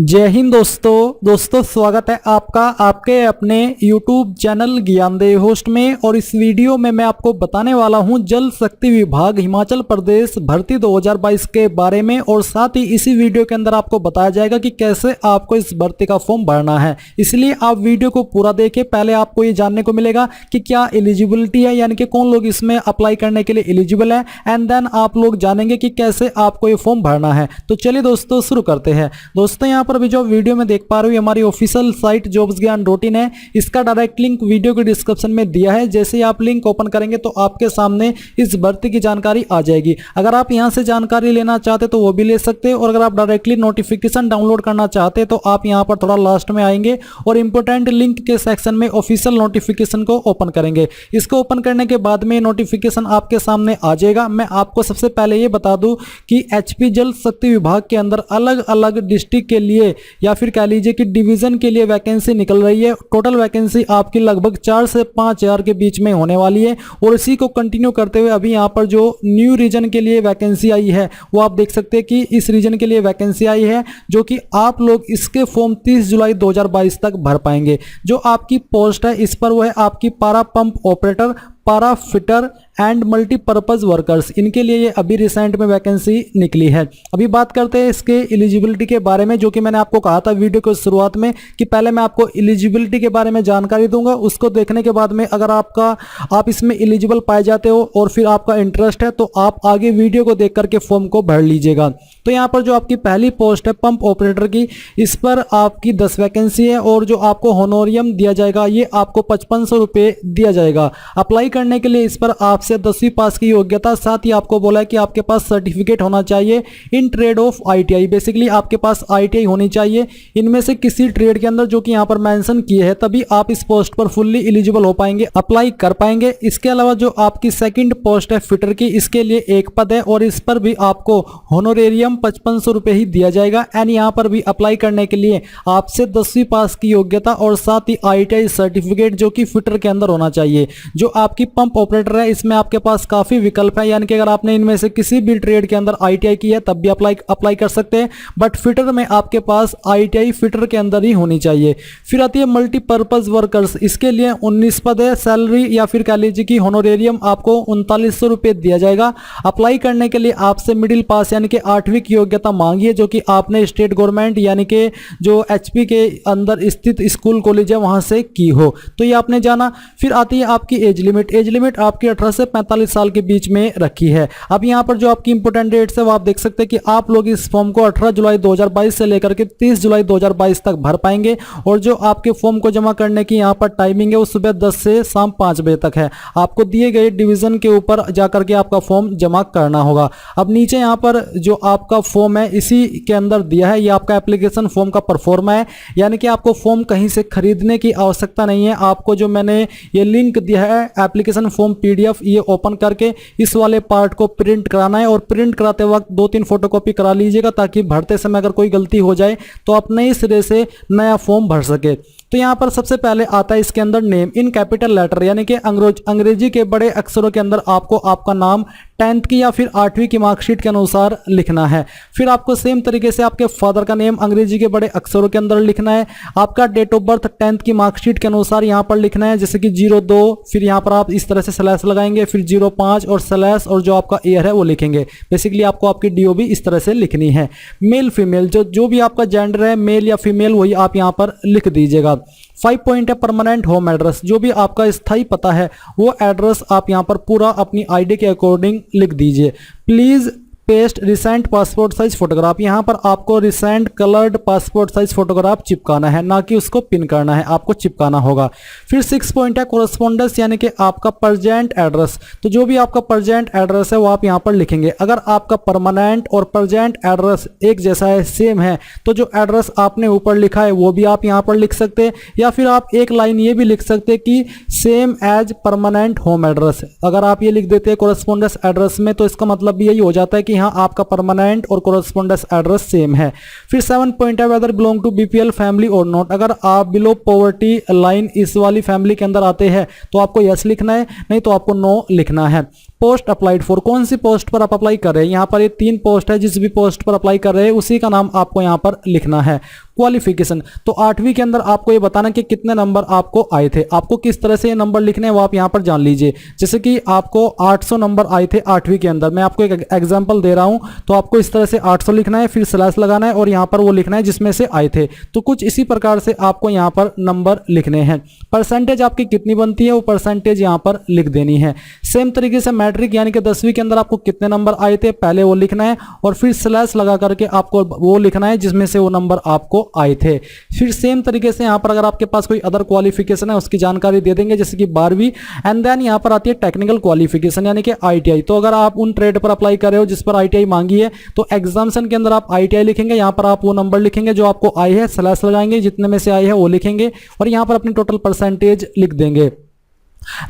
जय हिंद दोस्तों स्वागत है आपका आपके अपने YouTube चैनल ज्ञानदेव होस्ट में। और इस वीडियो में मैं आपको बताने वाला हूं जल शक्ति विभाग हिमाचल प्रदेश भर्ती 2022 के बारे में। और साथ ही इसी वीडियो के अंदर आपको बताया जाएगा कि कैसे आपको इस भर्ती का फॉर्म भरना है, इसलिए आप वीडियो को पूरा देखें। पहले आपको ये जानने को मिलेगा कि क्या एलिजिबिलिटी है, यानी कि कौन लोग इसमें अप्लाई करने के लिए एलिजिबल है, एंड देन आप लोग जानेंगे कि कैसे आपको ये फॉर्म भरना है। तो चलिए दोस्तों शुरू करते हैं। दोस्तों यहाँ पर भी जो वीडियो में देख पा रहे हो हमारी ऑफिशियल साइट jobsgyan.in है, इसका डायरेक्ट लिंक वीडियो के डिस्क्रिप्शन में दिया है। जैसे ही आप लिंक ओपन करेंगे तो आपके सामने इस भर्ती की जानकारी आ जाएगी। अगर आप यहां से जानकारी लेना चाहते तो वो भी ले सकते हैं, और अगर आप डायरेक्टली नोटिफिकेशन डाउनलोड करना चाहते तो आप यहां पर थोड़ा लास्ट में आएंगे और इंपोर्टेंट लिंक के सेक्शन में ऑफिशियल नोटिफिकेशन को ओपन करेंगे। इसको ओपन करने के बाद में नोटिफिकेशन आपके सामने आ जाएगा। मैं आपको सबसे पहले ये बता दूं कि एचपी जल शक्ति विभाग के अंदर अलग अलग डिस्ट्रिक्ट के लिए या फिर कह लीजिए कि डिवीजन के लिए वैकेंसी निकल रही है। टोटल वैकेंसी आपकी लगभग 4 से 5 हजार के बीच में होने वाली है। और इसी को कंटिन्यू करते हुए अभी यहाँ पर जो न्यू रीजन के लिए वैकेंसी आई है वो आप देख सकते हैं कि इस रीजन के लिए वैकेंसी आई है, जो कि आप लोग इसके फॉर्म 30 जुलाई 2022 तक भर पाएंगे। जो आपकी पोस्ट है इस पर वो है आपकी पारा पंप ऑपरेटर, पारा फिटर एंड मल्टीपर्पज वर्कर्स। इनके लिए ये अभी रिसेंट में वैकेंसी निकली है। अभी बात करते हैं इसके एलिजिबिलिटी के बारे में, जो कि मैंने आपको कहा था वीडियो के शुरुआत में कि पहले मैं आपको एलिजिबिलिटी के बारे में जानकारी दूंगा। उसको देखने के बाद में अगर आप इसमें एलिजिबल पाए जाते हो और फिर आपका इंटरेस्ट है तो आप आगे वीडियो को देख करके फॉर्म को भर लीजिएगा। तो यहाँ पर जो आपकी पहली पोस्ट है पंप ऑपरेटर की, इस पर आपकी 10 वैकेंसी है और जो आपको होनोरियम दिया जाएगा ये आपको 5500 रुपये दिया जाएगा। अप्लाई करने के लिए इस पर आपसे 10वीं पास की योग्यता, साथ ही आपको बोला है कि आपके पास सर्टिफिकेट होना चाहिए in trade off ITI. Basically आपके पास आईटीआई होनी चाहिए इनमें से किसी ट्रेड के अंदर, जो कि यहाँ पर मेंशन किए हैं, तभी आप इस पोस्ट पर फुल्ली एलिजिबल हो पाएंगे, अप्लाई कर पाएंगे। इसके अलावा जो आपकी सेकंड पोस्ट है फिटर की, इसके लिए एक पद है और इस पर भी आपको होनोरेरियम 5500 रुपये ही दिया जाएगा। एंड यहाँ पर भी अप्लाई करने के लिए आपसे 10वीं पास की योग्यता और साथ ही आईटीआई सर्टिफिकेट जो कि फिटर के अंदर होना चाहिए। जो आपकी पंप ऑपरेटर है इसमें आपके पास काफी विकल्प है, यानी कि अगर आपने इनमें से किसी भी ट्रेड के अंदर आईटीआई की है तब भी अप्लाई कर सकते हैं, बट फिटर में आपके पास आईटीआई फिटर के अंदर ही होनी चाहिए। फिर आती है मल्टीपर्पज वर्कर्स, इसके लिए 19 पद है। सैलरी या फिर कह लीजिए कि होनोरेरियम आपको 3900 रुपये दिया जाएगा। अप्लाई करने के लिए आपसे मिडिल पास यानी कि 8वीं की योग्यता मांगी है, जो कि आपने स्टेट गवर्नमेंट यानी कि जो एचपी के अंदर स्थित स्कूल कॉलेज है वहां से की हो, तो ये आपने जाना। फिर आती है आपकी एज लिमिट आपकी 18 से 45 साल के बीच में रखी है। अब यहाँ पर जो आपकी इंपोर्टेंट डेट्स है वो आप देख सकते हैं कि आप लोग इस फॉर्म को 18 जुलाई 2022 से लेकर के 30 जुलाई 2022 तक भर पाएंगे। और जो आपके फॉर्म को जमा करने की यहाँ पर टाइमिंग है वो सुबह 10 से शाम 5 बजे तक है। आपको दिए गए डिवीजन के ऊपर जाकर के आपका फॉर्म जमा करना होगा। अब नीचे यहाँ पर जो आपका फॉर्म है इसी के अंदर दिया है, ये आपका एप्लीकेशन फॉर्म का परफॉर्मा है, यानी कि आपको फॉर्म कहीं से खरीदने की आवश्यकता नहीं है। आपको जो मैंने ये लिंक दिया है एप्लीकेशन फॉर्म पीडीएफ, ये ओपन करके इस वाले पार्ट को प्रिंट कराना है और प्रिंट कराते वक्त 2-3 फोटोकॉपी करा लीजिएगा, ताकि भरते समय अगर कोई गलती हो जाए तो आप नए सिरे से नया फॉर्म भर सके। तो यहाँ पर सबसे पहले आता है इसके अंदर नेम इन कैपिटल लेटर, यानी कि अंग्रेजी के बड़े अक्षरों के अंदर आपको आपका नाम 10th की या फिर 8वीं की मार्कशीट के अनुसार लिखना है। फिर आपको सेम तरीके से आपके फादर का नेम अंग्रेजी के बड़े अक्षरों के अंदर लिखना है। आपका डेट ऑफ बर्थ 10th की मार्कशीट के अनुसार यहाँ पर लिखना है, जैसे कि 02, फिर यहाँ पर आप इस तरह से स्लैश लगाएंगे, फिर 05 और स्लैश और जो आपका ईयर है वो लिखेंगे। बेसिकली आपको आपकी डीओबी इस तरह से लिखनी है। मेल फीमेल जो भी आपका जेंडर है, मेल या फीमेल, वही आप यहाँ पर लिख दीजिएगा। 5 पॉइंट है परमानेंट होम एड्रेस, जो भी आपका स्थायी पता है वो एड्रेस आप यहाँ पर पूरा अपनी आईडी के अकॉर्डिंग लिख दीजिए। Please paste recent passport size photograph, यहाँ पर आपको recent coloured passport size photograph चिपकाना है, ना कि उसको पिन करना है, आपको चिपकाना होगा। फिर 6 पॉइंट है कोरेस्पोंडेंस, यानी कि आपका प्रेजेंट एड्रेस, तो जो भी आपका प्रेजेंट एड्रेस है वो आप यहाँ पर लिखेंगे। अगर आपका परमानेंट और प्रेजेंट एड्रेस एक जैसा है, सेम है, तो जो एड्रेस आपने ऊपर लिखा है वो भी आप यहाँ पर लिख सकते हैं, या फिर आप एक लाइन ये भी लिख सकते हैं कि same as permanent home address. अगर आप ये लिख देते हैं कोरेस्पोंडेंस एड्रेस में तो इसका मतलब भी यही हो जाता है कि यहाँ आपका परमानेंट और कोरेस्पोंडेंस एड्रेस सेम है। फिर 7 पॉइंट है whether belong to BPL family और नॉट, अगर आप बिलो पॉवर्टी लाइन इस वाली फैमिली के अंदर आते हैं तो आपको यस लिखना है, नहीं तो आपको नो लिखना है। पोस्ट अप्लाइड फॉर, कौन सी पोस्ट पर आप अप्लाई कर रहे हैं। यहाँ पर ये 3 पोस्ट है, जिस भी पोस्ट पर अप्लाई कर रहे हैं उसी का नाम आपको यहाँ पर लिखना है। क्वालिफिकेशन, तो 8वीं के अंदर आपको ये बताना कि कितने नंबर आपको आए थे। आपको किस तरह से ये नंबर लिखने हैं वो आप यहाँ पर जान लीजिए। जैसे कि आपको 800 नंबर आए थे 8वीं के अंदर, मैं आपको एक एग्जांपल दे रहा हूँ, तो आपको इस तरह से 800 लिखना है, फिर स्लैश लगाना है और यहाँ पर वो लिखना है जिसमें से आए थे। तो कुछ इसी प्रकार से आपको यहाँ पर नंबर लिखने हैं। परसेंटेज आपकी कितनी बनती है वो परसेंटेज यहाँ पर लिख देनी है। सेम तरीके से मैट्रिक यानी कि 10वीं के अंदर आपको कितने नंबर आए थे पहले वो लिखना है और फिर स्लैश लगा करके आपको वो लिखना है जिसमें से वो नंबर आपको आए थे। फिर सेम तरीके से यहाँ पर अगर आपके पास कोई अदर क्वालिफिकेशन है उसकी जानकारी दे देंगे, जैसे कि 12वीं। एंड देन यहाँ पर आती है टेक्निकल क्वालिफिकेशन यानी कि ITI। तो अगर आप उन ट्रेड पर अप्लाई कर रहे हो जिस पर ITI मांगी है तो एग्जामिनेशन के अंदर आप ITI लिखेंगे, यहाँ पर आप वो नंबर लिखेंगे जो आपको आए हैं, स्लैश लगाएंगे, जितने में से आए हैं वो लिखेंगे और यहाँ पर अपनी टोटल परसेंटेज लिख देंगे।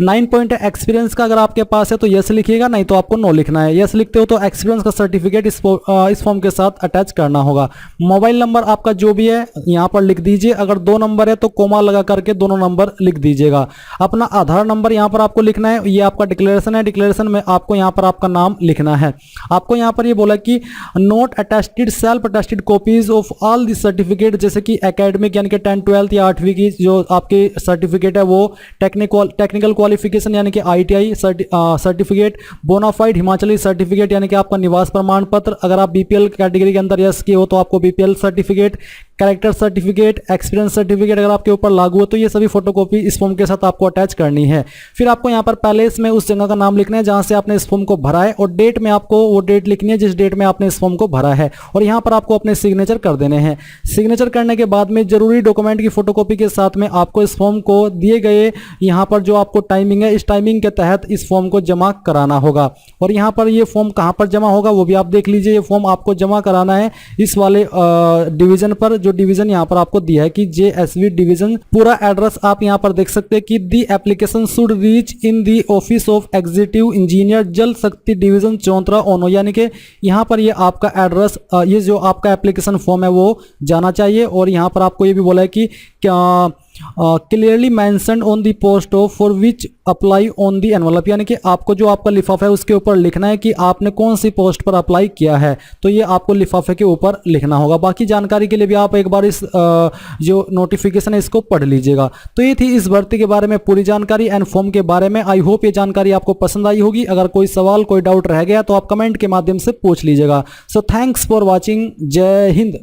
9 पॉइंट एक्सपीरियंस का अगर आपके पास है तो यस लिखिएगा, नहीं तो आपको नो लिखना है। यस लिखते हो तो एक्सपीरियंस का सर्टिफिकेट इस फॉर्म के साथ अटैच करना होगा। मोबाइल नंबर आपका जो भी है यहाँ पर लिख दीजिए, अगर 2 नंबर है तो कोमा लगा करके दोनों नंबर लिख दीजिएगा। अपना आधार नंबर यहाँ पर आपको लिखना है, ये आपका डिक्लेरेशन है, डिक्लेरेशन में आपको यहाँ पर आपका नाम लिखना है। आपको यहाँ पर ये बोला कि note attested self attested copies of all the certificate, जैसे कि एकेडमिक यानी कि 10th 12th या 8वीं की जो आपकी सर्टिफिकेट है वो टेक्निकल क्वालिफिकेशन यानी कि ITI certificate, bonafide Himachali certificate यानी कि आपका निवास प्रमाण पत्र, अगर आप BPL कैटेगरी के अंदर यस किए हो तो आपको BPL certificate, character certificate, experience certificate अगर आपके ऊपर लागू हो तो ये सभी फोटोकॉपी इस फॉर्म के साथ आपको अटैच करनी है। फिर आपको यहाँ पर पहले इसमें उस जगह का नाम लिखना है जहां से आपने इस फॉर्म को भरा है और डेट में आपको वो डेट लिखनी है जिस डेट में आपने इस फॉर्म को भरा है और यहाँ पर आपको अपने सिग्नेचर कर देने हैं। सिग्नेचर करने के बाद में जरूरी डॉक्यूमेंट की फोटोकॉपी के साथ में आपको इस फॉर्म को दिए गए यहाँ पर जो आपको टाइमिंग है इस टाइमिंग के तहत इस फॉर्म को जमा कराना होगा। और यहाँ पर ये फॉर्म कहाँ पर जमा होगा वो भी आप देख लीजिए। ये फॉर्म आपको जमा कराना है इस वाले डिवीजन पर, जो डिवीजन यहाँ पर आपको दिया है कि JSV डिवीजन। पूरा एड्रेस आप यहाँ पर देख सकते हैं कि the application should reach in the office of executive engineer जल शक्ति डिवीजन चौंतरा ओनो, यानी कि यहाँ पर ये आपका एड्रेस, ये जो आपका एप्लीकेशन फॉर्म है वो जाना चाहिए। और यहाँ पर आपको ये भी बोला है कि क्या clearly mention on the post of for which apply on the envelope, यानी कि आपको जो आपका लिफाफा है उसके ऊपर लिखना है कि आपने कौन सी पोस्ट पर अप्लाई किया है, तो ये आपको लिफाफे के ऊपर लिखना होगा। बाकी जानकारी के लिए भी आप एक बार इस जो नोटिफिकेशन है इसको पढ़ लीजिएगा। तो ये थी इस भर्ती के बारे में पूरी जानकारी एंड फॉर्म के बारे में। आई होप ये जानकारी आपको पसंद आई होगी। अगर कोई सवाल कोई डाउट रह गया तो आप कमेंट के माध्यम से पूछ लीजिएगा। So thanks for watching. जय हिंद।